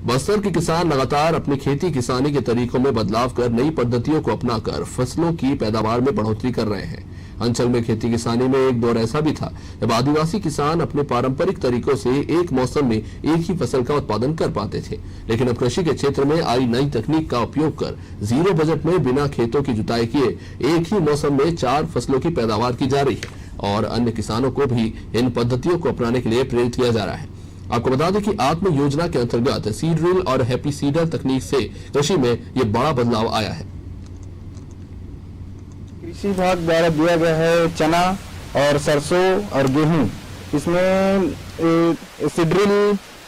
बस्तर के किसान लगातार अपनी खेती किसानी के तरीकों में बदलाव कर नई पद्धतियों को अपनाकर फसलों की पैदावार में बढ़ोतरी कर रहे हैं। अंचल में खेती किसानी में एक दौर ऐसा भी था जब आदिवासी किसान अपने पारंपरिक तरीकों से एक मौसम में एक ही फसल का उत्पादन कर पाते थे, लेकिन अब कृषि के क्षेत्र में आई नई तकनीक का उपयोग कर जीरो बजट में बिना खेतों की जुताई किए एक ही मौसम में 4 फसलों की पैदावार की जा रही है और अन्य किसानों को भी इन पद्धतियों को अपनाने के लिए प्रेरित किया जा रहा है। आपको बता दें कि आत्म योजना के अंतर्गत सीड ड्रिल और हैप्पी सीडर तकनीक से कृषि में ये बड़ा बदलाव आया है। कृषि विभाग द्वारा दिया गया है चना और सरसों और गेहूं, इसमें सीड ड्रिल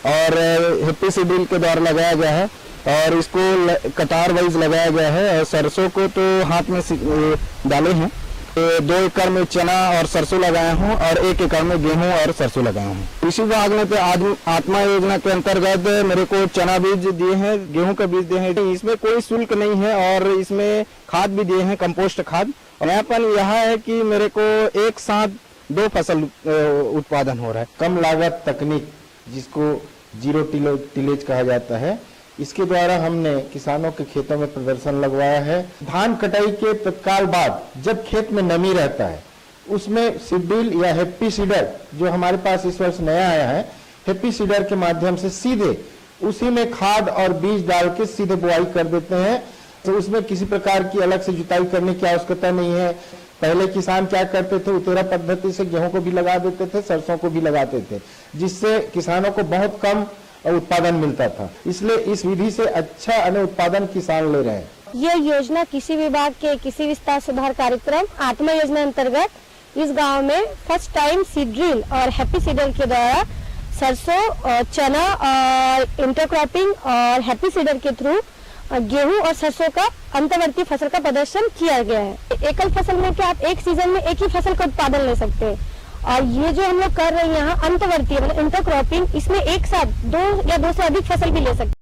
और हैप्पी सीड ड्रिल के द्वारा लगाया गया है और इसको कतार वाइज लगाया गया है। और सरसों को तो हाथ में डाले हैं, 2 एकड़ में चना और सरसों लगाया हूँ और 1 एकड़ में गेहूं और सरसों लगाया हूँ। कृषि विभाग ने तो आत्मा योजना के अंतर्गत मेरे को चना बीज दिए हैं, गेहूं का बीज दिए हैं। इसमें कोई शुल्क नहीं है और इसमें खाद भी दिए हैं, कंपोस्ट खाद। और नयापन यह है कि मेरे को एक साथ 2 फसल उत्पादन हो रहा है। कम लागत तकनीक जिसको जीरो टिलेज कहा जाता है, इसके द्वारा हमने किसानों के खेतों में प्रदर्शन लगवाया है। धान कटाई के तत्काल बाद जब खेत में नमी रहता है उसमें सीड ड्रिल या हैप्पी सीडर जो हमारे पास इस वर्ष नया आया है, हैप्पी सीडर के माध्यम से सीधे उसी में खाद और बीज डाल के सीधे बुआई कर देते हैं। तो उसमें किसी प्रकार की अलग से जुताई करने की आवश्यकता नहीं है। पहले किसान क्या करते थे, उतेरा पद्धति से गेहूं को भी लगा देते थे, सरसों को भी लगाते थे, जिससे किसानों को बहुत कम उत्पादन मिलता था। इसलिए इस विधि से अच्छा अन्न उत्पादन किसान ले रहे हैं। ये योजना कृषि विभाग के कृषि विस्तार सुधार कार्यक्रम आत्मा योजना अंतर्गत इस गांव में फर्स्ट टाइम सीड ड्रिल और हैप्पी सीडर के द्वारा सरसों और चना और इंटरक्रॉपिंग और हैप्पी सीडर के थ्रू गेहूं और सरसों का अंतर्वर्ती फसल का प्रदर्शन किया गया है। एकल फसल में क्या आप एक सीजन में एक ही फसल का उत्पादन ले सकते हैं और ये जो हम लोग कर रहे हैं यहाँ अंतर्वर्ती मतलब इंटरक्रॉपिंग, इसमें एक साथ 2 या 2 से अधिक फसल भी ले सकते हैं।